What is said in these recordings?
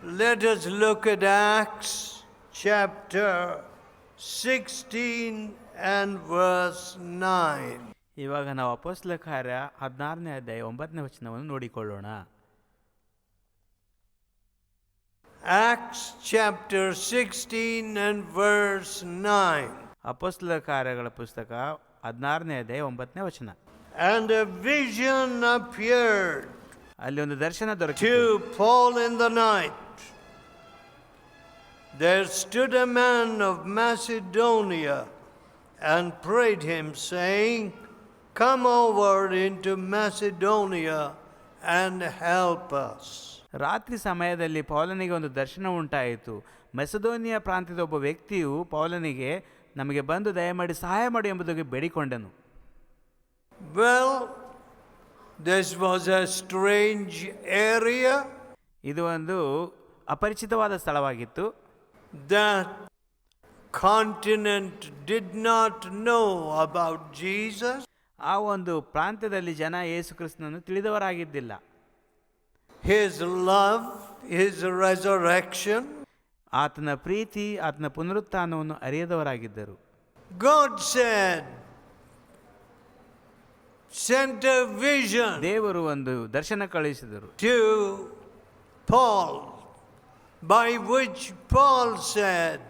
Let us look at Acts chapter 16 and verse 9. ಇವಾಗ ನಾವು ಅಪೊಸ್ತಲ ಕಾರ್ಯ 16ನೇ ಅಧ್ಯಾಯ 9ನೇ ವಚನವನ್ನು ನೋಡಿಕೊಳ್ಳೋಣ. Acts chapter 16 and verse 9. ಅಪೊಸ್ತಲ ಕಾರ್ಯಗಳ ಪುಸ್ತಕ 16ನೇ ಅಧ್ಯಾಯ 9ನೇ ವಚನ. And a vision appeared ಅಲ್ಲಿ ಒಂದು ದರ್ಶನ ದೊರಕಿತು. to Paul in the night. There stood a man of Macedonia and prayed him, saying, Come over into Macedonia and help us. ರಾತ್ರಿ ಸಮಯದಲ್ಲಿ ಪೌಲನಿಗೆ ಒಂದು ದರ್ಶನ ಉಂಟಾಯಿತು. ಮೆಸೆದೋನಿಯಾ ಪ್ರಾಂತ್ಯದ ಒಬ್ಬ ವ್ಯಕ್ತಿಯು ಪೌಲನಿಗೆ, ನಮಗೆ ಬಂದು ದಯಮಾಡಿ ಸಹಾಯ ಮಾಡಿ ಎಂಬುದಾಗಿ ಬೇಡಿಕೊಂಡನು. Well, this was a strange area. ಇದು ಒಂದು ಅಪರಿಚಿತವಾದ ಸ್ಥಳವಾಗಿತ್ತು. That continent did not know about Jesus. ಆ ಒಂದು ಪ್ರಾಂತ್ಯದಲ್ಲಿ ಜನ ಯೇಸು ಕ್ರಿಸ್ತನನ್ನು ತಿಳಿದವರಾಗಿದ್ದಿಲ್ಲ. His love, his resurrection. ಆತನ ಪ್ರೀತಿ, ಆತನ ಪುನರುತ್ಥಾನವನ್ನು ಅರಿಯದವರಾಗಿದ್ದರು. God said, sent a vision ದೇವರು ಒಂದು ದರ್ಶನ ಕಳುಹಿಸಿದರು to Paul, by which Paul said,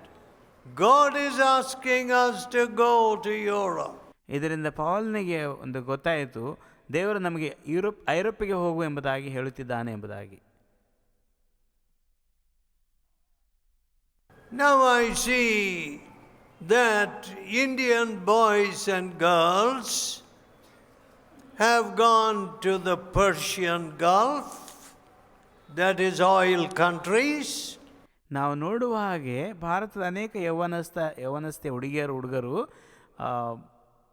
God is asking us to go to Europe. ಇದರಿಂದ ಪೌಲನಿಗೆ ಒಂದು ಗೊತ್ತಾಯಿತು, ದೇವರು ನಮಗೆ ಐರೋಪ್ಗೆ ಹೋಗು ಎಂಬುದಾಗಿ ಹೇಳುತ್ತಿದ್ದಾನೆ ಎಂಬುದಾಗಿ. Now I see that Indian boys and girls have gone to the Persian Gulf, that is oil countries. ನಾವು ನೋಡುವ ಹಾಗೆ ಭಾರತದ ಅನೇಕ ಯೌವನಸ್ಥೆ ಹುಡುಗರು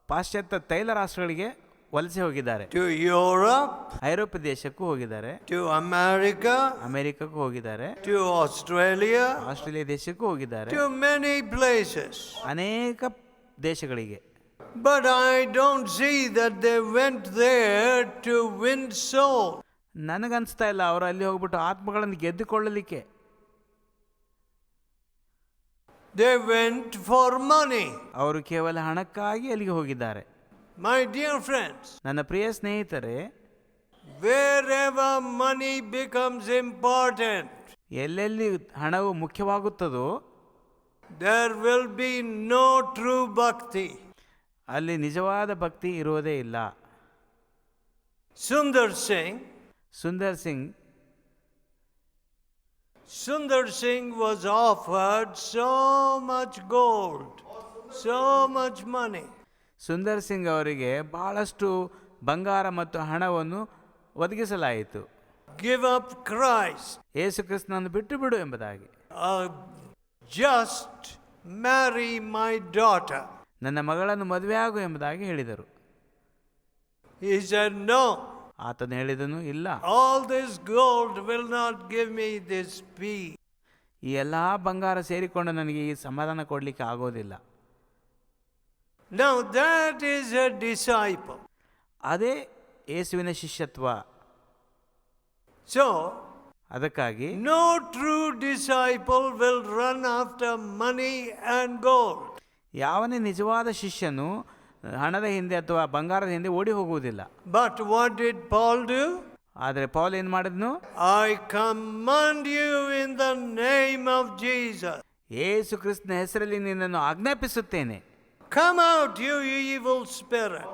ಪಾಶ್ಚಾತ್ಯ ತೈಲ ರಾಷ್ಟ್ರಗಳಿಗೆ ವಲಸೆ ಹೋಗಿದ್ದಾರೆ. To Europe, ಐರೋಪ್ಯ ದೇಶಕ್ಕೂ ಹೋಗಿದ್ದಾರೆ. to America, ಅಮೆರಿಕಕ್ಕೂ ಹೋಗಿದ್ದಾರೆ. to Australia, ಆಸ್ಟ್ರೇಲಿಯಾ ದೇಶಕ್ಕೂ ಹೋಗಿದ್ದಾರೆ. to many places. ಅನೇಕ ದೇಶಗಳಿಗೆ. But I don't see that they went there to win souls. ನನಗನ್ಸ್ತಾ ಇಲ್ಲ ಅವರು ಅಲ್ಲಿ ಹೋಗ್ಬಿಟ್ಟು ಆತ್ಮಗಳನ್ನು ಗೆದ್ದುಕೊಳ್ಳಲಿಕ್ಕೆ. They went for money. ಅವರು ಕೇವಲ ಹಣಕ್ಕಾಗಿ ಅಲ್ಲಿಗೆ ಹೋಗಿದ್ದಾರೆ. My dear friends, ನನ್ನ ಪ್ರಿಯ ಸ್ನೇಹಿತರೆ, wherever money becomes important, ಎಲ್ಲೆಲ್ಲಿ ಹಣವು ಮುಖ್ಯವಾಗುತ್ತದೋ there will be no true bhakti. ಅಲ್ಲಿ ನಿಜವಾದ ಭಕ್ತಿ ಇರುವುದೇ ಇಲ್ಲ. Sundar Singh was offered so much gold, so much money. Sundar Singh ಅವರಿಗೆ ಬಹಳಷ್ಟು ಬಂಗಾರ ಮತ್ತು ಹಣವನ್ನು ಒದಗಿಸಲಾಯಿತು. Give up Christ. ಯೇಸು ಕ್ರಿಸ್ತನನ್ನು ಬಿಟ್ಟು ಬಿಡು ಎಂಬುದಾಗಿ. Just marry my daughter. ನನ್ನ ಮಗಳನ್ನು ಮದುವೆಯಾಗು ಎಂಬುದಾಗಿ ಹೇಳಿದರು. He said no. ಆತನು ಹೇಳಿದನು, ಇಲ್ಲ, All this gold will not give me this peace. ಈ ಎಲ್ಲ ಬಂಗಾರ ಸೇರಿಕೊಂಡು ನನಗೆ ಈ ಸಮಾಧಾನ ಕೊಡಲಿಕ್ಕೆ ಆಗೋದಿಲ್ಲ. Now that is a disciple. ಅದೇ ಯೇಸುವಿನ ಶಿಷ್ಯತ್ವ. So ಅದಕ್ಕಾಗಿ no true disciple will run after money and gold. ಯಾವನೇ ನಿಜವಾದ ಶಿಷ್ಯನು ಹಣದ ಹಿಂದೆ ಅಥವಾ ಬಂಗಾರದ ಹಿಂದೆ ಓಡಿ ಹೋಗುವುದಿಲ್ಲ. But what did Paul do? ಆದರೆ ಪೌಲ್ ಏನು ಮಾಡಿದ್ನು? I command you in the name of Jesus. ಯೇಸು ಕ್ರಿಸ್ತನ ಹೆಸರಲ್ಲಿ ನಿನ್ನನ್ನು ಆಜ್ಞಾಪಿಸುತ್ತೇನೆ. Come out, you evil spirit.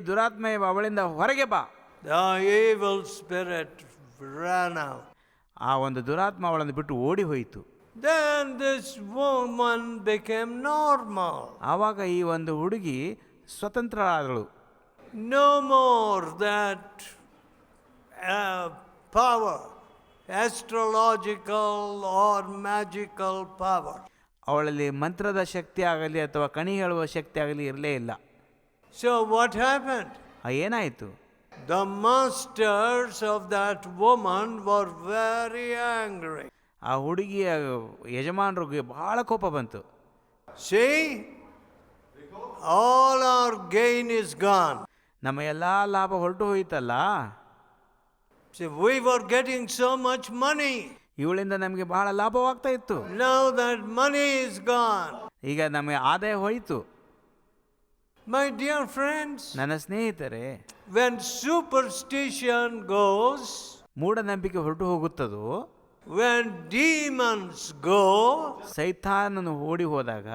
ದುರಾತ್ಮ ಅವಳಿಂದ ಹೊರಗೆ ಬಾ. The evil spirit ran out. ಆ ಒಂದು ದುರಾತ್ಮ ಅವಳನ್ನು ಬಿಟ್ಟು ಓಡಿ ಹೋಯಿತು. Then this woman became normal. ಆವಾಗ ಈ ಒಂದು ಹುಡುಗಿ ಸ್ವತಂತ್ರಳಾದಳು. No more that power, astrological or magical power. ಅವಳಲ್ಲಿ ಮಂತ್ರದ ಶಕ್ತಿ ಆಗಲಿ ಅಥವಾ ಕಣಿ ಹೇಳುವ ಶಕ್ತಿ ಆಗಲಿ ಇರಲೇ ಇಲ್ಲ. So what happened? ಏನಾಯಿತು? The masters of that woman were very angry. ಆ ಹುಡುಗಿಯ ಯಜಮಾನರಿಗೆ ಬಹಳ ಕೋಪ ಬಂತು. See, all our gain is gone. ನಮ್ಮ ಎಲ್ಲ ಲಾಭ ಹೊರಟು ಹೋಯಿತಲ್ಲ. See, we were getting so much money. ಇವಳಿಂದ ನಮಗೆ ಬಹಳ ಲಾಭವಾಗ್ತಾ ಇತ್ತು. Now that money is gone. ಈಗ ನಮಗೆ ಆದಾಯ ಹೋಯಿತು. My dear friends, ನನ್ನ ಸ್ನೇಹಿತರೆ, when superstition goes, ಮೂಢನಂಬಿಕೆ ಹೊರಟು ಹೋಗುತ್ತದೋ, when demons go, ಸೈತಾನನು ಓಡಿ ಹೋದಾಗ,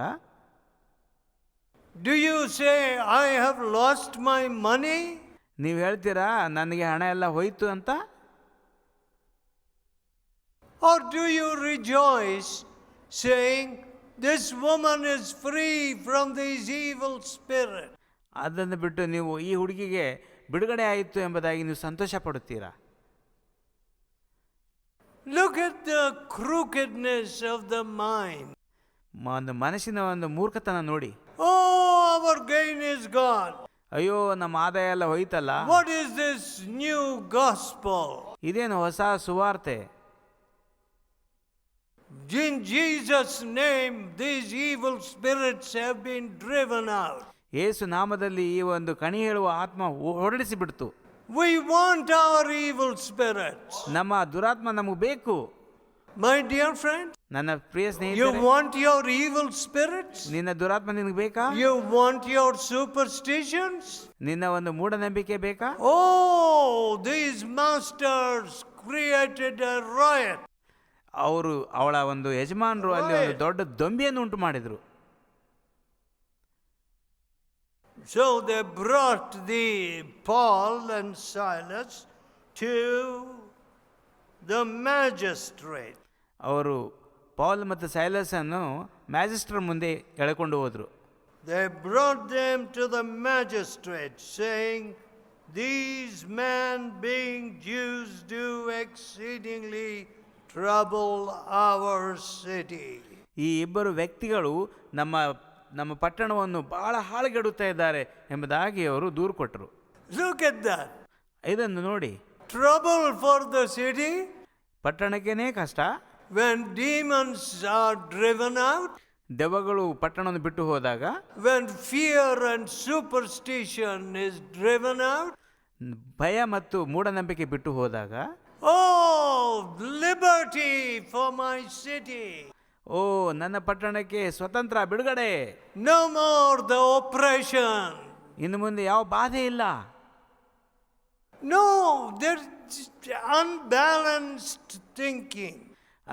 do you say, I have lost my money? ನೀವು ಹೇಳ್ತೀರಾ ನನಗೆ ಹಣ ಎಲ್ಲ ಹೋಯ್ತು ಅಂತ? Or do you rejoice saying, this woman is free from these evil spirits? ಅದನ್ನು ಬಿಟ್ಟು ನೀವು ಈ ಹುಡುಗಿಗೆ ಬಿಡುಗಡೆ ಆಯಿತು ಎಂಬುದಾಗಿ ನೀವು ಸಂತೋಷ ಪಡುತ್ತೀರಾ? Look at the crookedness of the mind. ಒಂದು ಮನಸ್ಸಿನ ಒಂದು ಮೂರ್ಖತನ ನೋಡಿ. Oh, our gain is gone. ಅಯ್ಯೋ, ನಮ್ಮ ಆದಾಯ ಎಲ್ಲ ಹೋಯ್ತಲ್ಲ. What is this new gospel? ಇದೇನು ಹೊಸ ಸುವಾರ್ತೆ? In Jesus' name, these evil spirits have been driven out. ಯೇಸು ನಾಮದಲ್ಲಿ ಈ ಒಂದು ಕಣಿ ಹೇಳುವ ಆತ್ಮ ಹೊರಡಿಸಿ ಬಿಡ್ತು. We want our evil spirits. ನಮ್ಮ ದುರಾತ್ಮ ನಮಗೆ ಬೇಕು. My dear friend, ನನ್ನ ಪ್ರಿಯ you ಸ್ನೇಹಿತರೆ, want your evil spirits? ನಿನ್ನ ದುರಾತ್ಮ ನಿನಗೆ ಬೇಕಾ? You want your superstitions? ನಿನ್ನ ಒಂದು ಮೂಢನಂಬಿಕೆ ಬೇಕಾ? Oh, these masters created a riot. ಅವಳ ಒಂದು ಯಜಮಾನರು ಅಲ್ಲಿ ಒಂದು ದೊಡ್ಡ ದೊಂಬಿಯನ್ನು ಉಂಟು ಮಾಡಿದ್ರು. So they brought the Paul and Silas to the magistrate. ಅವರು ಪೌಲ್ ಮತ್ತು ಸೈಲಸ್ ಅನ್ನು ಮ್ಯಾಜಿಸ್ಟ್ರೇಟ್ ಮುಂದೆ ಎಳೆಕೊಂಡು ಹೋದ್ರು. They brought them to the magistrate, saying, these men, being Jews, do exceedingly trouble our city. ಈ ಇಬ್ಬರು ವ್ಯಕ್ತಿಗಳು ನಮ್ಮ ಪಟ್ಟಣವನ್ನು ಬಹಳ ಹಾಳುಗೆಡುತ್ತಾ ಇದ್ದಾರೆ ಎಂಬುದಾಗಿ ಅವರು ದೂರು ಕೊಟ್ಟರು. Look at that. ಇದನ್ನು ನೋಡಿ. Trouble for the city. ಪಟ್ಟಣಕ್ಕೇನೇ ಕಷ್ಟ. When demons are driven out. ದೆವ್ವಗಳು ಪಟ್ಟಣವನ್ನು ಬಿಟ್ಟು ಹೋದಾಗ. When fear and superstition is driven out. ಭಯ ಮತ್ತು ಮೂಢನಂಬಿಕೆ ಬಿಟ್ಟು ಹೋದಾಗ. Oh, liberty for my city. ಓ, ನನ್ನ ಪಟ್ಟಣಕ್ಕೆ ಸ್ವತಂತ್ರ, ಬಿಡುಗಡೆ. No more the oppression. ಇನ್ನು ಮುಂದೆ ಯಾವ ಬಾಧೆ ಇಲ್ಲ. No, there's unbalanced thinking.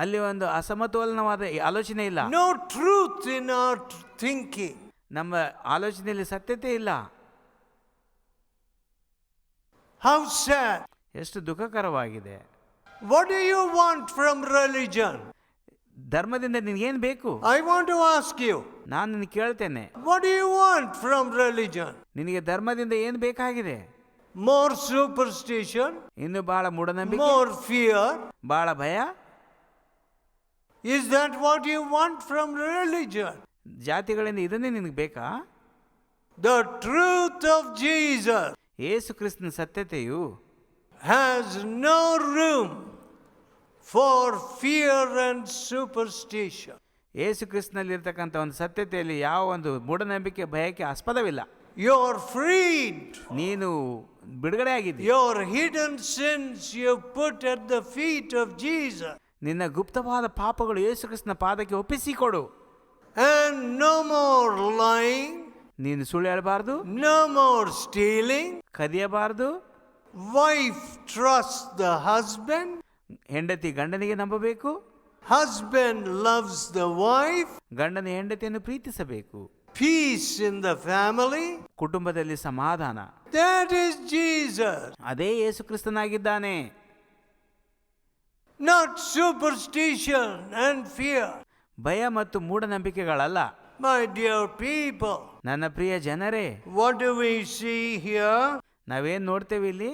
ಅಲ್ಲಿ ಒಂದು ಅಸಮತೋಲನವಾದ ಆಲೋಚನೆ ಇಲ್ಲ. No truth in our thinking. ನಮ್ಮ ಆಲೋಚನೆಯಲ್ಲಿ ಸತ್ಯತೆ ಇಲ್ಲ. How sad. ಎಷ್ಟು ದುಃಖಕರವಾಗಿದೆ. What do you want from religion? ಧರ್ಮದಿಂದ ನಿನಗೇನು ಬೇಕು? I want to ask you. ನಾನು ನಿನಗೆ ಕೇಳ್ತೇನೆ, What do you want from religion? ನಿನಗೆ ಧರ್ಮದಿಂದ ಏನು ಬೇಕಾಗಿದೆ? More superstition? ಇನ್ನು ಬಹಳ ಮೂಢನಂಬಿಕೆ, More fear? ಬಹಳ ಭಯ? Is that what you want from religion? ಜಾತಿಗಳಿಂದ ಇದನ್ನೇ ನಿನಗೆ ಬೇಕಾ? The truth of Jesus ಯೇಸು ಕ್ರಿಸ್ತನ ಸತ್ಯತೆಯು has no room for fear and superstition. ಯೇಸು ಕ್ರಿಸ್ತನಲ್ಲಿರ್ತಕ್ಕಂಥ ಒಂದು ಸತ್ಯತೆಯಲ್ಲಿ ಯಾವ ಒಂದು ಮೂಢನಂಬಿಕೆ, ಭಯಕ್ಕೆ ಆಸ್ಪದವಿಲ್ಲ. You're freed. ನೀನು ಬಿಡುಗಡೆ ಆಗಿದ್ದಿ. Your hidden sins you put at the feet of Jesus. ನಿನ್ನ ಗುಪ್ತವಾದ ಪಾಪಗಳು ಯೇಸು ಕ್ರಿಸ್ತನ ಪಾದಕ್ಕೆ ಒಪ್ಪಿಸಿಕೊಡು. And no more lying. ನೀನು ಸುಳ್ಳು ಹೇಳಬಾರ್ದು. No more stealing. ಕದಿಯಬಾರ್ದು. Wife trusts the husband. ಹೆಂಡತಿ ಗಂಡನಿಗೆ ನಂಬಬೇಕು. Husband loves the wife. ಗಂಡನ ಹೆಂಡತಿಯನ್ನು ಪ್ರೀತಿಸಬೇಕು. Peace in the family. ಕುಟುಂಬದಲ್ಲಿ ಸಮಾಧಾನ. That is Jesus. ಅದೇ ಯೇಸು ಕ್ರಿಸ್ತನಾಗಿದ್ದಾನೆ. Not superstition and fear. ಭಯ ಮತ್ತು ಮೂಢನಂಬಿಕೆಗಳಲ್ಲ. My dear people. ನನ್ನ ಪ್ರಿಯ ಜನರೇ, What do we see here? ನಾವೇನು ನೋಡ್ತೇವೆ ಇಲ್ಲಿ?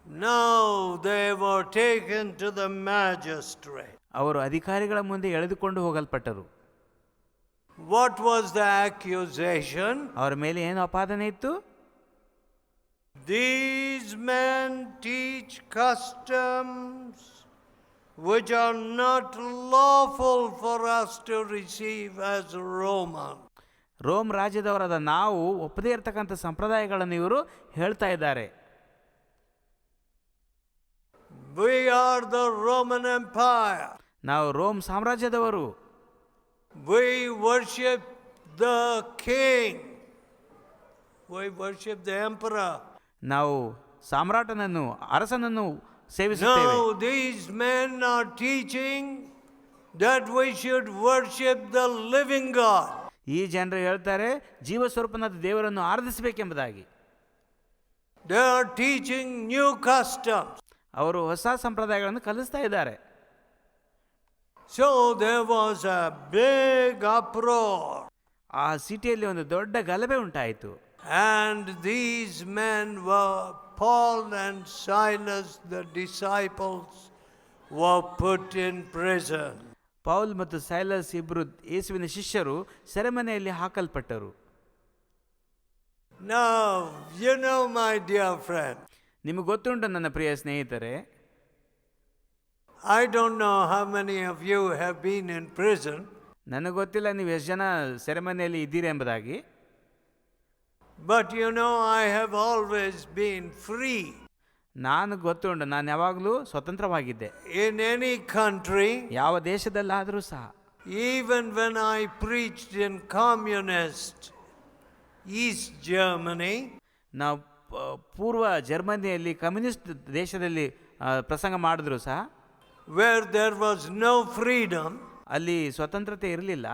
Now they were taken to the magistrate. ಅವರು ಅಧಿಕಾರಿಗಳ ಮುಂದೆ ಎಳೆದುಕೊಂಡು ಹೋಗಲ್ಪಟ್ಟರು. What was the accusation? ಅವರ ಮೇಲೆ ಏನು ಅಪಾದನೆ ಇತ್ತು? These men teach customs which are not lawful for us to receive as Roman. Rome ರಾಜ್ಯದವರಾದ ನಾವು ಒಪ್ಪದೇ ಇರತಕ್ಕಂಥ ಸಂಪ್ರದಾಯಗಳನ್ನು ಇವರು ಹೇಳ್ತಾ ಇದ್ದಾರೆ. We are the Roman Empire. ನಾವು Rome ಸಾಮ್ರಾಜ್ಯದವರು. We worship the king. We worship the emperor. ನಾವು ಸಾಮ್ರಾಟನನ್ನು, ಅರಸನನ್ನು ಸೇವಿಸುತ್ತೇವೆ. Now these men are teaching that we should worship the living God. ಈ ಜನರು ಹೇಳ್ತಾರೆ ಜೀವಸ್ವರೂಪನಾದ ದೇವರನ್ನು ಆರಾಧಿಸಬೇಕೆಂಬುದಾಗಿ. They are teaching new customs. ಅವರು ಹೊಸ ಸಂಪ್ರದಾಯಗಳನ್ನು ಕಲಿಸ್ತಾ ಇದ್ದಾರೆ. So there was a big uproar. ಆ ಸಿಟಿಯಲ್ಲಿ ಒಂದು ದೊಡ್ಡ ಗಲಭೆ ಉಂಟಾಯಿತು. And these men were, Paul and Silas, the disciples, were put in prison. Paul ಮತ್ತು ಸೈಲಸ್ ಇಬ್ಬರು ಯೇಸುವಿನ ಶಿಷ್ಯರು ಸೆರೆಮನೆಯಲ್ಲಿ ಹಾಕಲ್ಪಟ್ಟರು. Now, you know, my dear friend, ನಿಮಗೆ ಗೊತ್ತುಂಟು ನನ್ನ ಪ್ರಿಯ ಸ್ನೇಹಿತರೆ, I don't know how many of you have been in prison. ನನಗೆ ಗೊತ್ತಿಲ್ಲ ನೀವು ಎಷ್ಟು ಜನ ಸೆರೆಮನೆಯಲ್ಲಿ ಇದ್ದೀರಿ ಎಂಬುದಾಗಿ. But you know, I have always been free. ನಾನು ಗೊತ್ತುಂಟು, ನಾನು ಯಾವಾಗಲೂ ಸ್ವತಂತ್ರವಾಗಿದ್ದೆ. In any country, ಯಾವ ದೇಶದಲ್ಲಾದರೂ ಸಹ. even when I preached in communist East Germany, ನಾವು ಪೂರ್ವ ಜರ್ಮನಿಯಲ್ಲಿ ಕಮ್ಯುನಿಸ್ಟ್ ದೇಶದಲ್ಲಿ ಪ್ರಸಂಗ ಮಾಡಿದ್ರು ಸಹ, where there was no freedom, ಅಲ್ಲಿ ಸ್ವತಂತ್ರತೆ ಇರಲಿಲ್ಲ.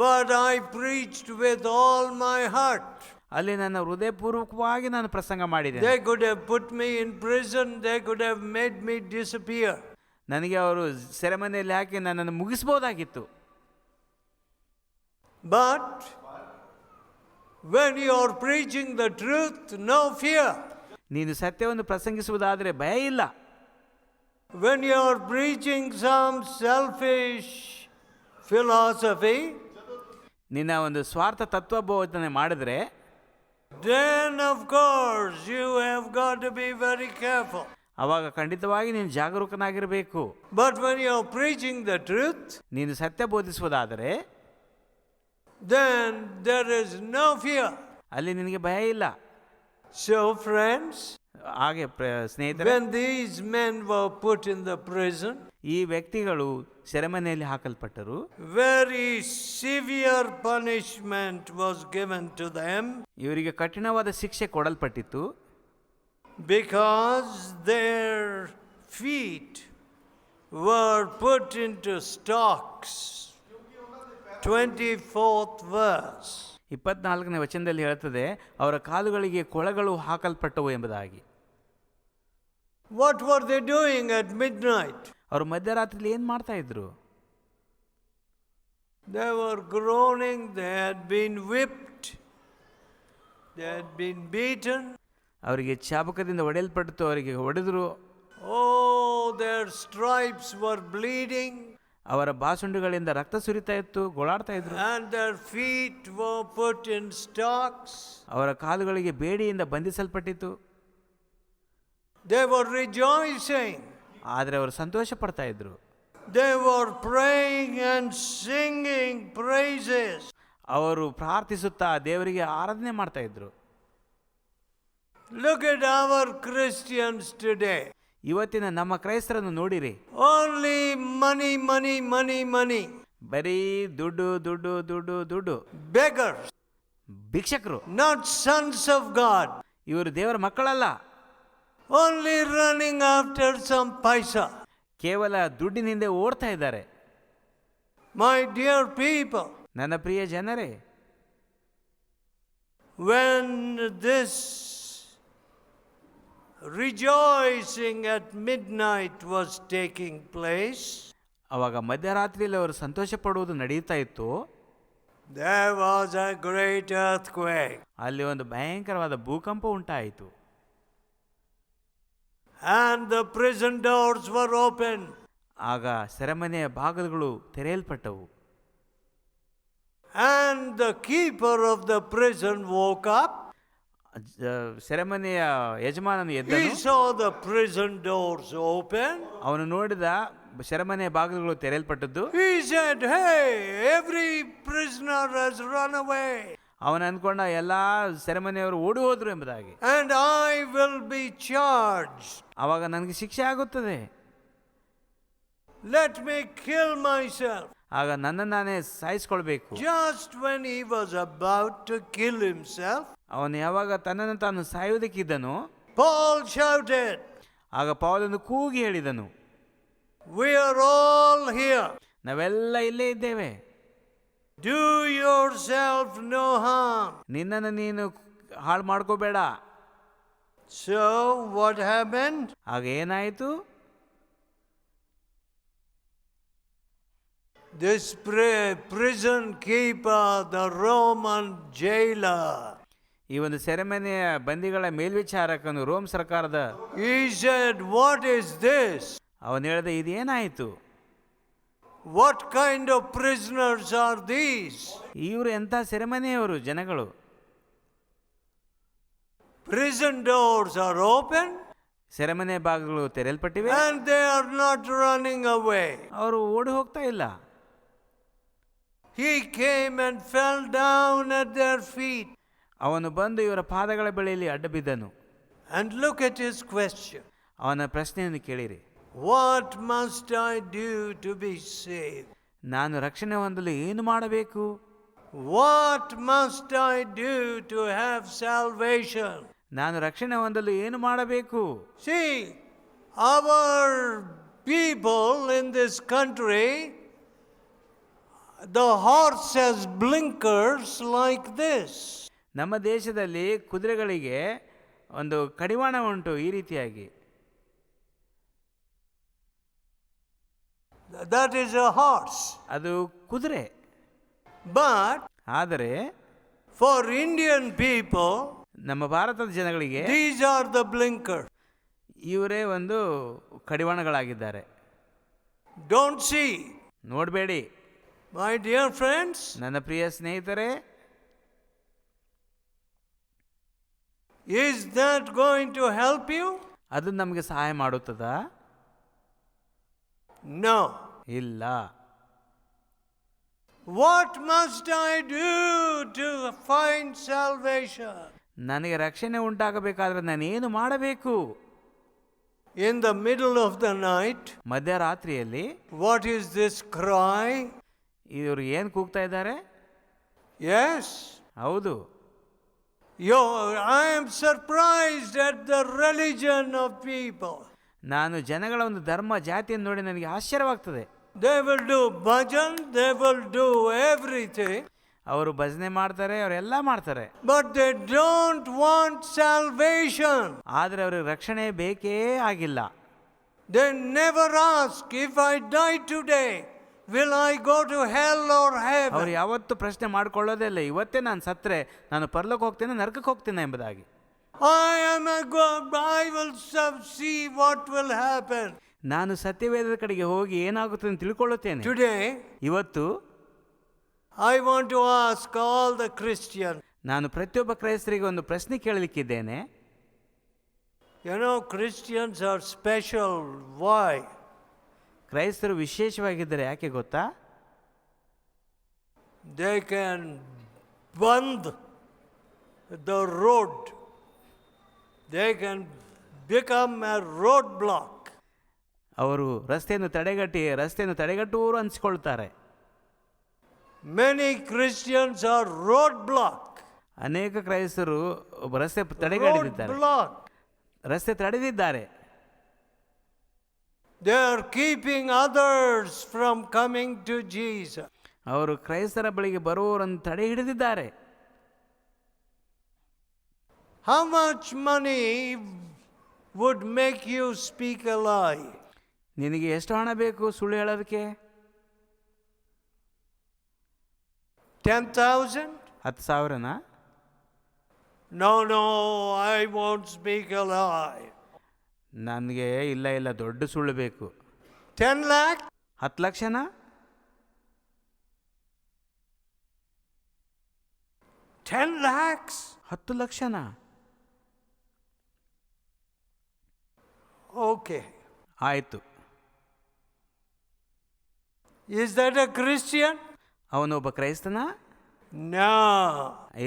but I preached with all my heart. ಅಲ್ಲಿ ನನ್ನ ಹೃದಯಪೂರ್ವಕವಾಗಿ ನಾನು ಪ್ರಸಂಗ ಮಾಡಿದೆ. They could have put me in prison, they could have made me disappear. ನನಗೆ ಅವರು ಸೆರೆಮನೆಯಲ್ಲಿ ಹಾಕಿ ನನ್ನನ್ನು ಮುಗಿಸ್ಬೋದಾಗಿತ್ತು. But when you are preaching the truth, no fear. ನೀನು ಸತ್ಯವನ್ನು ಪ್ರಸಂಗಿಸುವುದಾದರೆ ಭಯ ಇಲ್ಲ. When you are preaching some selfish philosophy, ನಿನ್ನ ಒಂದು ಸ್ವಾರ್ಥ ತತ್ವಬೋಧನೆ ಮಾಡಿದ್ರೆ, then of course you have got to be very careful. ಅವಾಗ ಖಂಡಿತವಾಗಿ ನೀನು ಜಾಗರೂಕನಾಗಿರಬೇಕು. But when you are preaching the truth, ನೀನು ಸತ್ಯ ಬೋಧಿಸುವುದಾದರೆ, then there is no fear. ಅಲ್ಲಿ ನಿನಗೆ ಭಯ ಇಲ್ಲ. So friends, ಹಾಗೆ ಸ್ನೇಹಿತರೆ, when these men were put in the prison, ಈ ವ್ಯಕ್ತಿಗಳು ಸೆರೆಮನೆಯಲ್ಲಿ ಹಾಕಲ್ಪಟ್ಟರು. very severe punishment was given to them ಇವರಿಗೆ ಕಠಿಣವಾದ ಶಿಕ್ಷೆ ಕೊಡಲ್ಪಟ್ಟಿತ್ತು. because their feet were put into stocks. 24th verse. 24ನೇ ವಚನದಲ್ಲಿ ಹೇಳ್ತದೆ, ಅವರ ಕಾಲುಗಳಿಗೆ ಕೊಳಗಳು ಹಾಕಲ್ಪಟ್ಟವು ಎಂಬುದಾಗಿ. What were they doing at midnight? ಅವರು ಮಧ್ಯರಾತ್ರಿಯಲ್ಲಿ ಏನು ಮಾಡ್ತಾ ಇದ್ರು? They were groaning, they had been whipped, they had been beaten. ಅವರಿಗೆ ಚಾಬಕದಿಂದ ಹೊಡೆಯಲ್ಪಟ್ಟು ಅವರಿಗೆ ಹೊಡೆದರು. Oh, their stripes were bleeding. ಅವರ ಬಾಸುಂಡುಗಳಿಂದ ರಕ್ತ ಸುರಿತಾ ಇತ್ತು, ಗೋಳಾಡ್ತಾ ಇದ್ರು. And their feet were put in stocks. ಅವರ ಕಾಲುಗಳಿಗೆ ಬೇಡಿಯಿಂದ ಬಂಧಿಸಲ್ಪಟ್ಟಿತ್ತು. They were rejoicing. ಆದರೆ ಅವರು ಸಂತೋಷ ಪಡ್ತಾ ಇದ್ರು. They were praying and singing praises. ಅವರು ಪ್ರಾರ್ಥಿಸುತ್ತಾ ದೇವರಿಗೆ ಆರಾಧನೆ ಮಾಡ್ತಾ ಇದ್ರು. Look at our Christians today. ಇವತ್ತಿನ ನಮ್ಮ ಕ್ರೈಸ್ತರನ್ನು ನೋಡಿರಿ, Only money, money, money, money. ಬರೀ ದುಡ್ಡು ದುಡ್ಡು ದುಡ್ಡು ದುಡ್ಡು. Beggars, ಭಿಕ್ಷಕರು, not sons of God. ಇವರು ದೇವರ ಮಕ್ಕಳಲ್ಲ. Only running after some paisa. ಕೇವಲ ದುಡ್ಡಿನಿಂದ ಓಡ್ತಾ ಇದ್ದಾರೆ. My dear people, ನನ್ನ ಪ್ರಿಯ ಜನರೇ, when this rejoicing at midnight was taking place, ಅವಾಗ ಮಧ್ಯರಾತ್ರಿಯಲ್ಲಿ ಅವರು ಸಂತೋಷ ಪಡುವುದು ನಡೆಯುತ್ತಾ ಇತ್ತು. there was a great earthquake. ಅಲ್ಲಿ ಒಂದು ಭಯಂಕರವಾದ ಭೂಕಂಪ ಉಂಟಾಯಿತು. And the prison doors were open. ಆಗ ಸೆರೆಮನೆಯ ಬಾಗಿಲುಗಳು ತೆರೆಯಲ್ಪಟ್ಟವು. And the keeper of the prison woke up. ಸೆರೆಮನೆಯ ಯಜಮಾನನು He ಎದ್ದನು. saw the prison doors open. ಅವನು ನೋಡಿದ ಸೆರೆಮನೆಯ ಬಾಗಿಲುಗಳು ತೆರೆಯಲ್ಪಟ್ಟದ್ದು. He said, "Hey, every prisoner has run away." ಅವನು ಅಂದ್ಕೊಂಡ ಎಲ್ಲ ಸೆರೆಮನೆಯವರು ಓಡಿ ಹೋದ್ರು ಎಂಬುದಾಗಿ. and I will be charged. ಆವಾಗ ನನಗೆ ಶಿಕ್ಷೆ ಆಗುತ್ತದೆ. Let me kill myself. ಆಗ ನನ್ನನ್ನು ನಾನೇ ಸಾಯಿಸ್ಕೊಳ್ಬೇಕು. Just when he was about to kill himself, ಅವನು ಯಾವಾಗ ತನ್ನನ್ನು ತಾನು ಸಾಯುವುದಕ್ಕಿದ್ದನು, Paul shouted, ಆಗ ಪೌಲನು ಕೂಗಿ ಹೇಳಿದನು, we are all here. ನಾವೆಲ್ಲ ಇಲ್ಲೇ ಇದ್ದೇವೆ. Do yourself no harm. ನಿನ್ನನ್ನು ನೀನು ಹಾಳು ಮಾಡ್ಕೋಬೇಡ. So what happened? ಆಗ ಏನಾಯಿತು? This prison keeper, the Roman jailer, ಈ ಒಂದು ಸೆರೆಮನೆಯ ಬಂದಿಗಳ ಮೇಲ್ವಿಚಾರಕನು ರೋಮ್ ಸರ್ಕಾರದ, he said, what is this? ಅವನು ಹೇಳಿದ, ಇದೇನಾಯಿತು? What kind of prisoners are these? ಇವರು ಎಂಥ ಸೆರೆಮನೆಯವರು ಜನಗಳು. Prison doors are open ಸೆರೆಮನೆ ಬಾಗಿಲು ತೆರೆಯಲ್ಪಟ್ಟಿವೆ, and they are not running away. ಅವರು ಓಡಿ ಹೋಗ್ತಾ ಇಲ್ಲ. He came and fell down at their feet. ಅವನು ಬಂದು ಇವರ ಪಾದಗಳ ಬಳಿಯಲ್ಲಿ ಅಡ್ಡ ಬಿದ್ದನು. And look at his question. ಅವನ ಪ್ರಶ್ನೆಯನ್ನು ಕೇಳಿರಿ. What must I do to be saved? ನಾನು ರಕ್ಷಣೆ ಹೊಂದಲು ಏನು ಮಾಡಬೇಕು? What must I do to have salvation? ನಾನು ರಕ್ಷಣೆ ಹೊಂದಲು ಏನು ಮಾಡಬೇಕು? See, our people in this country, the horse has blinkers like this. ನಮ್ಮ ದೇಶದಲ್ಲಿ ಕುದುರೆಗಳಿಗೆ ಒಂದು ಕಡಿವಾಣ ಉಂಟು ಈ ರೀತಿಯಾಗಿ. That is a horse. ಅದು ಕುದುರೆ. But ಆದರೆ for Indian people, ನಮ್ಮ ಭಾರತದ ಜನಗಳಿಗೆ these are the blinkers. ಇವರೇ ಒಂದು ಕಡಿವಾಣಗಳಾಗಿದ್ದಾರೆ. Don't see. ನೋಡಬೇಡಿ. My dear friends, ನನ್ನ ಪ್ರಿಯ ಸ್ನೇಹಿತರೆ, is that going to help you? ಅದು ನಮಗೆ ಸಹಾಯ ಮಾಡುತ್ತದಾ? No. ಇಲ್ಲ. What must I do to find salvation? ನನಗೆ ರಕ್ಷಣೆ ಉಂಟಾಗಬೇಕಾದ್ರೆ ನಾನೇನು ಮಾಡಬೇಕು? In the middle of the night, ಮಧ್ಯರಾತ್ರಿಯಲ್ಲಿ what is this cry? ಇವರು ಏನು ಕೂಗ್ತಾ ಇದ್ದಾರೆ? Yes. ಹೌದು. I am surprised at the religion of people. ನಾನು ಜನಗಳ ಒಂದು ಧರ್ಮ ಜಾತಿಯನ್ನು ನೋಡಿ ನನಗೆ ಆಶ್ಚರ್ಯವಾಗ್ತದೆ. They will do bhajan, they will do everything. ಅವರು ಭಜನೆ ಮಾಡ್ತಾರೆ, ಅವರೆಲ್ಲ ಮಾಡ್ತಾರೆ. But they don't want salvation. ಆದರೆ ಅವರಿಗೆ ರಕ್ಷಣೆ ಬೇಕೇ ಆಗಿಲ್ಲ. They never ask, if I die today, will I go to hell or heaven? ಅವ್ರು ಯಾವತ್ತೂ ಪ್ರಶ್ನೆ ಮಾಡ್ಕೊಳ್ಳೋದೇ ಇಲ್ಲ, ಇವತ್ತೇ ನಾನು ಸತ್ತರೆ ನಾನು ಪರಲೋಕ ಹೋಗ್ತೇನೆ ನರಕಕ್ಕೆ ಹೋಗ್ತೇನೆ ಎಂಬುದಾಗಿ. I am a God, I will see what will happen. ನಾನು ಸತ್ಯವೇದದ ಕಡೆಗೆ ಹೋಗಿ ಏನಾಗುತ್ತೆ ಅಂತ ತಿಳ್ಕೊಳ್ಳುತ್ತೇನೆ. Today, ಇವತ್ತು I want to ask all the Christians. ನಾನು ಪ್ರತಿಯೊಬ್ಬ ಕ್ರೈಸ್ತರಿಗೆ ಒಂದು ಪ್ರಶ್ನೆ ಕೇಳಲಿಕ್ಕಿದ್ದೇನೆ. You know, Christians are special. Why? ಕ್ರೈಸ್ತರು ವಿಶೇಷವಾಗಿದ್ದಾರೆ, ಯಾಕೆ ಗೊತ್ತಾ? They can band the road. They can become a roadblock. ಅವರು ರಸ್ತೆಯನ್ನು ತಡೆಗಟ್ಟುವವರು ಅನಿಸ್ಕೊಳ್ತಾರೆ. Many Christians are roadblock. ಅನೇಕ ಕ್ರೈಸ್ತರು ರಸ್ತೆ ತಡೆದಿದ್ದಾರೆ. They are keeping others from coming to Jesus. ಅವರು ಕ್ರೈಸ್ತರ ಬಳಿಗೆ ಬರುವವರನ್ನು ತಡೆ ಹಿಡಿದಿದ್ದಾರೆ. How much money would make you speak a lie? ನಿನಗೆ ಎಷ್ಟು ಹಣ ಬೇಕು ಸುಳ್ಳು ಹೇಳೋದಕ್ಕೆ? 10,000? 10,000? No, I won't speak a lie. ನನಗೆ ಇಲ್ಲ ದೊಡ್ಡ ಸುಳ್ಳು ಬೇಕು. 10 lakh? 10 ಲಕ್ಷನಾ? 10 lakhs? 10 ಲಕ್ಷನಾ? Okay. ಆಯಿತು. Is that a Christian? ಅವನೊಬ್ಬ ಕ್ರೈಸ್ತನ? No.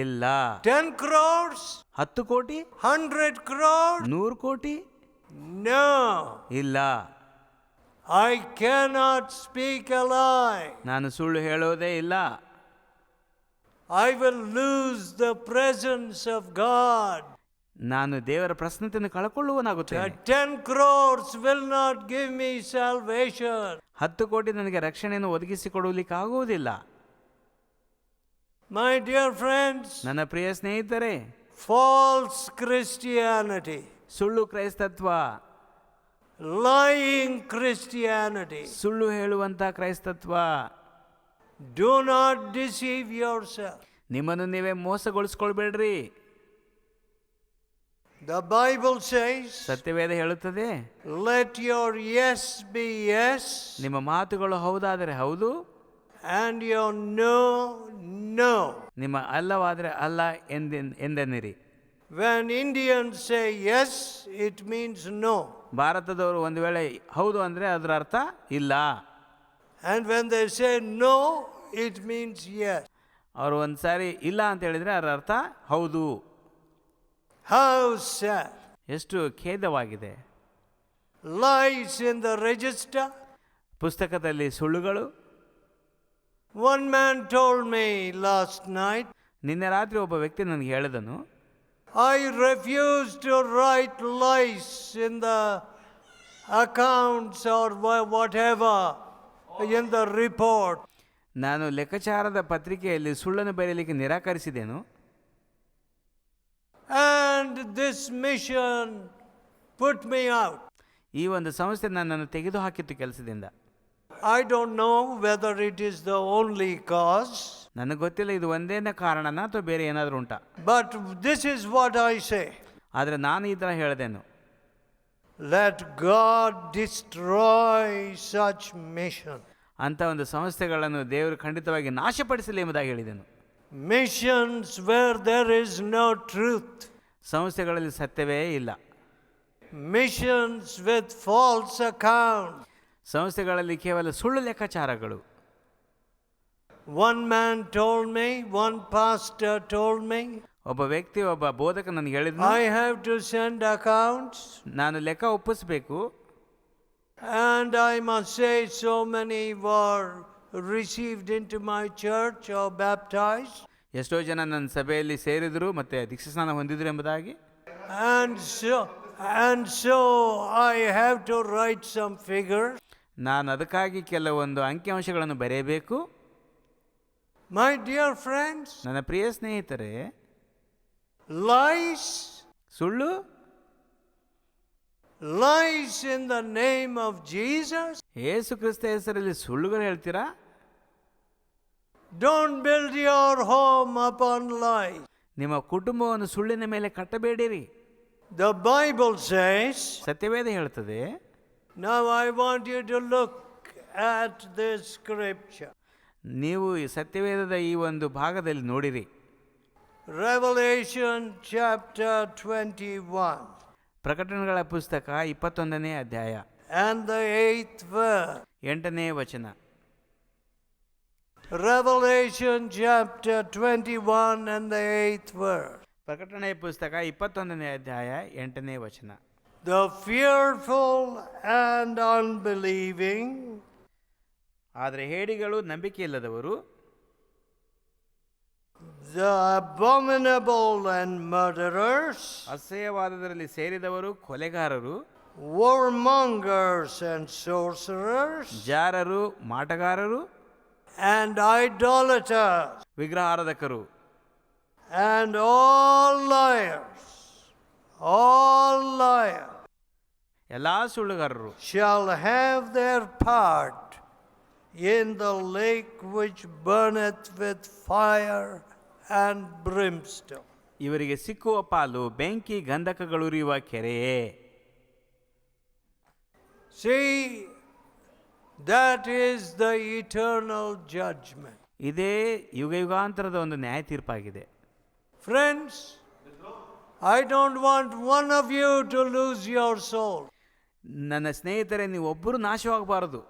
ಇಲ್ಲ. 10 crores? 10 ಕೋಟಿ, 100 crores? 100 ಕೋಟಿ, No. ಇಲ್ಲ. I cannot speak a lie. ನಾನು ಸುಳ್ಳು ಹೇಳೋದೇ ಇಲ್ಲ. I will lose the presence of God. ನಾನು ದೇವರ ಪ್ರಸನ್ನತೆಯನ್ನು ಕಳ್ಕೊಳ್ಳುವನಾಗುತ್ತೇನೆ. 10 crores will not give me salvation. 10 ಕೋಟಿ ನನಗೆ ರಕ್ಷಣೆಯನ್ನು ಒದಗಿಸಿಕೊಡಲಿಕ್ಕಾಗುವುದಿಲ್ಲ. My dear friends, ನನ್ನ ಪ್ರಿಯ ಸ್ನೇಹಿತರೆ, false Christianity, ಸುಳ್ಳು ಕ್ರೈಸ್ತತ್ವ, lying Christianity, ಸುಳ್ಳು ಹೇಳುವಂತ ಕ್ರೈಸ್ತತ್ವ, do not deceive yourself. ನಿಮ್ಮನ್ನು ನೀವೇ ಮೋಸಗೊಳಿಸ್ಕೊಳ್ಬೇಡ್ರಿ. The Bible says, ಸತ್ಯವೇದ ಹೇಳುತ್ತದೆ, let your yes be yes ನಿಮ್ಮ ಮಾತುಗಳು ಹೌದಾದರೆ ಹೌದು, and your no, no. ನಿಮ್ಮ ಅಲ್ಲವಾದರೆ ಅಲ್ಲ ಎಂದೆನ್ನಿರಿ. When Indians say yes, it means no. ಭಾರತದವರು ಒಂದು ವೇಳೆ ಹೌದು ಅಂದರೆ ಅದರ ಅರ್ಥ ಇಲ್ಲ. And when they say no, it means yes. ಅವರು ಒಂದು ಸಾರಿ ಇಲ್ಲ ಅಂತ ಹೇಳಿದರೆ ಅದರ ಅರ್ಥ ಹೌದು. How sad. ಎಷ್ಟು ಖೇದವಾಗಿದೆ. Lies in the register. ಪುಸ್ತಕದಲ್ಲಿ ಸುಳ್ಳುಗಳು. One man told me last night, ನಿನ್ನೆ ರಾತ್ರಿ ಒಬ್ಬ ವ್ಯಕ್ತಿ ನನಗೆ ಹೇಳಿದನು, I refuse to write lies in the accounts or whatever in the report. ನಾನು ಲೆಕ್ಕಾಚಾರದ ಪತ್ರಿಕೆಯಲ್ಲಿ ಸುಳ್ಳನ್ನು ಬರೆಯಲಿಕ್ಕೆ ನಿರಾಕರಿಸಿದೆನು. And this mission put me out. ಈ ಒಂದು ಸಂಸ್ಥೆ ನನ್ನನ್ನು ತೆಗೆದು ಹಾಕಿತ್ತು ಕೆಲಸದಿಂದ. I don't know whether it is the only cause. ನನಗೆ ಗೊತ್ತಿಲ್ಲ ಇದು ಒಂದೇನ ಕಾರಣನ ಅಥವಾ ಬೇರೆ ಏನಾದರೂ ಉಂಟಾ. But this is what I say. ಆದರೆ ನಾನು ಈ ಥರ ಹೇಳಿದೆನು, Let God destroy such mission. ಅಂಥ ಒಂದು ಸಂಸ್ಥೆಗಳನ್ನು ದೇವರು ಖಂಡಿತವಾಗಿ ನಾಶಪಡಿಸಲಿ ಎಂಬುದಾಗಿ ಹೇಳಿದೆನು. Missions where there is no truth. ಸಂಸ್ಥೆಗಳಲ್ಲಿ ಸತ್ಯವೇ ಇಲ್ಲ. Missions with false accounts. ಸಂಸ್ಥೆಗಳಲ್ಲಿ ಕೇವಲ ಸುಳ್ಳು ಲೆಕ್ಕಾಚಾರಗಳು. One man told me, one pastor told me, ಒಬ್ಬ ವ್ಯಕ್ತಿ, ಒಬ್ಬ ಬೋಧಕ ನನಗೆ ಹೇಳಿದ್ನು, I have to send accounts ನಾನು ಲೆಕ್ಕ ಒಪ್ಪಿಸಬೇಕು, and I must say so many were received into my church or baptized. ಎಷ್ಟೋ ಜನ ನನ್ನ ಸಭೆಯಲ್ಲಿ ಸೇರಿದರು ಮತ್ತು ದೀಕ್ಷಾಸ್ನಾನ ಹೊಂದಿದ್ರು ಎಂಬುದಾಗಿ. And so I have to write some figures. ನಾನು ಅದಕ್ಕಾಗಿ ಕೆಲವೊಂದು ಅಂಕಿಅಂಶಗಳನ್ನು ಬರೆಯಬೇಕು. My dear friends, ನನ್ನ ಪ್ರಿಯ ಸ್ನೇಹಿತರೆ, lies in the name of Jesus. Yesu Krista ಹೆಸರಲ್ಲಿ ಸುಳ್ಳುಗಳು ಹೇಳ್ತೀರಾ? Don't build your home upon lies. ನಿಮ್ಮ ಕುಟುಂಬವನ್ನು ಸುಳ್ಳಿನ ಮೇಲೆ ಕಟ್ಟಬೇಡಿರಿ. The Bible says, ಸತ್ಯವೇದ ಹೇಳ್ತದೆ. now I want you to look at this scripture. ನೀವು ಈ ಸತ್ಯವೇದದ ಈ ಒಂದು ಭಾಗದಲ್ಲಿ ನೋಡಿರಿ. Revelation chapter 21. ಪ್ರಕಟಣೆಗಳ ಪುಸ್ತಕ 21ನೇ ಅಧ್ಯಾಯ And the 8th verse. 8ನೇ ವಚನ. Revelation chapter 21 and the 8th verse. ಪ್ರಕಟಣೆಯ ಪುಸ್ತಕ 21ನೇ ಅಧ್ಯಾಯ 8ನೇ ವಚನ. The fearful and unbelieving, ಆದರೆ ಹೇಡಿಗಳು, ನಂಬಿಕೆ ಇಲ್ಲದವರು, the abominable and murderers, ಅಸಹ್ಯವಾದದಲ್ಲಿ ಸೇರಿದವರು, ಕೊಲೆಗಾರರು, warmongers and sorcerers, ಜಾರರು, ಮಾಟಗಾರರು, and idolaters, ವಿಗ್ರಹಾರಾಧಕರು, and all liars, ಎಲ್ಲ ಸುಳ್ಳುಗಾರರು shall have their part in the lake which burneth with fire and brimstone. ಇವರಿಗೆ ಸಿಕ್ಕುವ ಪಾಲು ಬೆಂಕಿ ಗಂಧಕಗಳುರಿಯುವ ಕೆರೆಯೇ. See, that is the eternal judgment. ಇದೇ ಯುಗ ಯುಗಾಂತರದ ಒಂದು ನ್ಯಾಯ ತೀರ್ಪಾಗಿದೆ. Friends, I don't want one of you to lose your soul. ನನ್ನ ಸ್ನೇಹಿತರೆ, ನೀವು ಒಬ್ಬರು ನಾಶವಾಗಬಾರದು.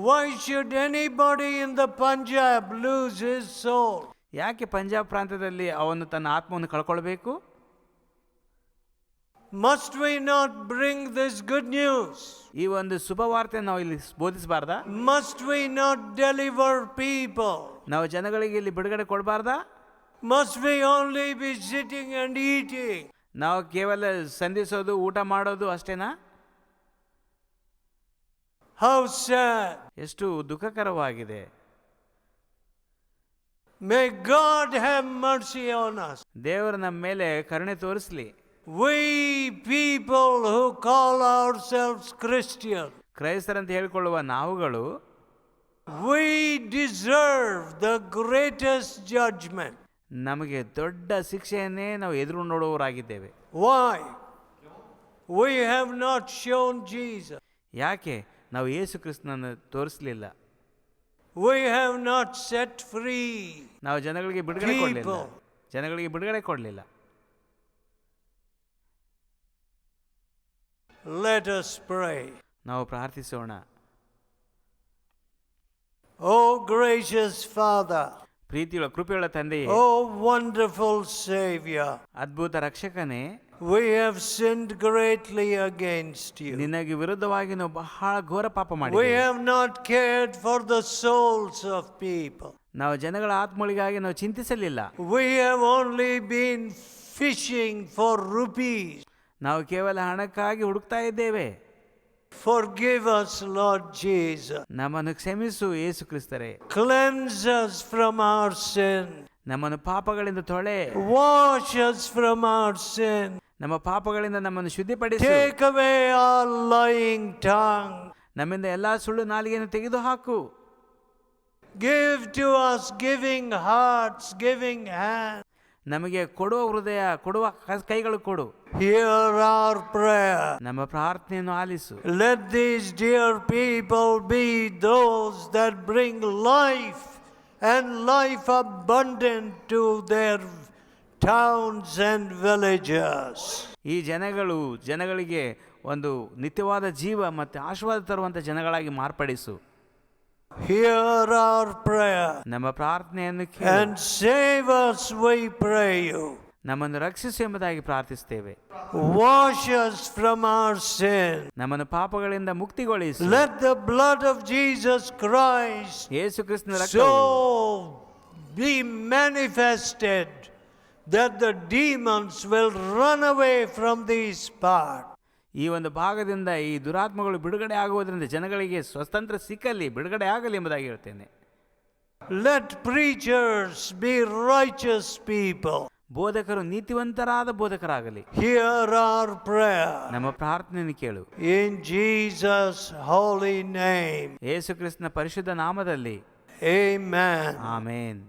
Why should anybody in the Punjab lose his soul? ಯಾಕೆ ಪಂಜಾಬ್ ಪ್ರಾಂತ್ಯದಲ್ಲಿ ಅವನು ತನ್ನ ಆತ್ಮವನ್ನು ಕಳ್ಕೊಳ್ಬೇಕು? Must we not bring this good news? ಈ ಒಂದು ಶುಭವಾರ್ತೆ ನಾವು ಇಲ್ಲಿ ಬೋಧಿಸಬಾರ್ದಾ? Must we not deliver people? ನಾವು ಜನಗಳಿಗೆ ಇಲ್ಲಿ ಬಿಡುಗಡೆ ಕೊಡಬಾರ್ದಾ? Must we only be sitting and eating? ನಾವು ಕೇವಲ ಸಂಧಿಸೋದು, ಊಟ ಮಾಡೋದು ಅಷ್ಟೇನಾ? How sad. ಎಷ್ಟು ದುಃಖಕರವಾಗಿದೆ. May God have mercy on us. ದೇವರು ನಮ್ಮ ಮೇಲೆ ಕರುಣೆ ತೋರಿಸಲಿ. We people who call ourselves Christian, ಕ್ರೈಸ್ತರಂತ ಹೇಳಿಕೊಳ್ಳುವ ನಾವುಗಳು we deserve the greatest judgment. ನಮಗೆ ದೊಡ್ಡ ಶಿಕ್ಷೆಯನ್ನೇ ನಾವು ಎದುರು ನೋಡುವವರಾಗಿದ್ದೇವೆ. Why? We have not shown Jesus. ಯಾಕೆ ನಾವು ಯೇಸು ಕ್ರಿಸ್ತನನ್ನು ತೋರಿಸಲಿಲ್ಲ? We have not set free ನಾವು ಜನಗಳಿಗೆ ಬಿಡುಗಡೆ ಕೊಡಲಿಲ್ಲ. people. ಜನಗಳಿಗೆ ಬಿಡುಗಡೆ ಕೊಡಲಿಲ್ಲ. Let us pray. ನಾವು ಪ್ರಾರ್ಥಿಸೋಣ. Oh gracious Father, ಪ್ರೀತಿಯುಳ್ಳ ಕೃಪೆಯುಳ್ಳ ತಂದೆಯೇ, oh wonderful Savior, ಅದ್ಭುತ ರಕ್ಷಕನೇ, we have sinned greatly against you. ನಿನಗೆ ವಿರುದ್ಧವಾಗಿ ನಾವು ಬಹಳ ಘೋರ ಪಾಪ We ಮಾಡಿದ್ದೇವೆ. have not cared for the souls of people. ನಾವು ಜನಗಳ ಆತ್ಮಗಳಿಗಾಗಿ ನಾವು ಚಿಂತಿಸಲಿಲ್ಲ. We have only been fishing for rupees. ನಾವು ಕೇವಲ ಹಣಕ್ಕಾಗಿ ಹುಡುಕ್ತಾ ಇದ್ದೇವೆ. Forgive us, Lord Jesus. ನಮ್ಮನ್ನು ಕ್ಷಮಿಸು ಯೇಸು ಕ್ರಿಸ್ತರೇ. Cleanse us from our sin. ನಮ್ಮನ್ನು ಪಾಪಗಳಿಂದ ತೊಳೆ. Wash us from our sin. ನಮ್ಮ ಪಾಪಗಳಿಂದ ನಮ್ಮನ್ನು ಶುದ್ಧಿಪಡಿಸು. Take away our lying tongue. ನಮ್ಮಿಂದ ಎಲ್ಲಾ ಸುಳ್ಳು ನಾಲಿಗೆಯನ್ನು ತೆಗೆದು ಹಾಕು. Give to us giving hearts, giving hands. ನಮಗೆ ಕೊಡುವ ಹೃದಯ, ಕೊಡುವ ಕೈಗಳು ಕೊಡು. Hear our prayer. ನಮ್ಮ ಪ್ರಾರ್ಥನೆಯನ್ನು ಆಲಿಸು. Let these dear people be those that bring life and life abundant to their towns and villages. ಈ ಜನಗಳಿಗೆ ಒಂದು ನಿತ್ಯವಾದ ಜೀವ ಮತ್ತು ಆಶೀರ್ವಾದ ತರುವಂಥ ಜನಗಳಾಗಿ ಮಾರ್ಪಡಿಸು. Hear our prayer ನಮ್ಮ ಪ್ರಾರ್ಥನೆಯನ್ನು ಕೇಳು. and save us, we pray you. ನಮ್ಮನ್ನು ರಕ್ಷಿಸು ಎಂಬುದಾಗಿ ಪ್ರಾರ್ಥಿಸ್ತೇವೆ. Wash us from our sin. ನಮ್ಮನ್ನು ಪಾಪಗಳಿಂದ ಮುಕ್ತಿಗೊಳಿಸು. Let the blood of Jesus Christ ಯೇಸು ಕ್ರಿಸ್ತನ ರಕ್ತವು so be manifested that the demons will run away from these parts. ಈ ಒಂದು ಭಾಗದಿಂದ ಈ ದುರಾತ್ಮಗಳು ಬಿಡುಗಡೆ ಆಗುವುದರಿಂದ ಜನಗಳಿಗೆ ಸ್ವತಂತ್ರ ಸಿಕ್ಕಲಿ, ಬಿಡುಗಡೆ ಆಗಲಿ ಎಂಬುದಾಗಿ ಹೇಳ್ತೇನೆ. Let preachers be righteous people. ಬೋಧಕರು ನೀತಿವಂತರಾದ ಬೋಧಕರಾಗಲಿ. Hear our prayer. ನಮ್ಮ ಪ್ರಾರ್ಥನೆಯನ್ನು ಕೇಳು. In Jesus' holy name. ಯೇಸು ಕ್ರಿಸ್ತನ ಪರಿಶುದ್ಧ ನಾಮದಲ್ಲಿ. Amen. ಆಮೆನ್.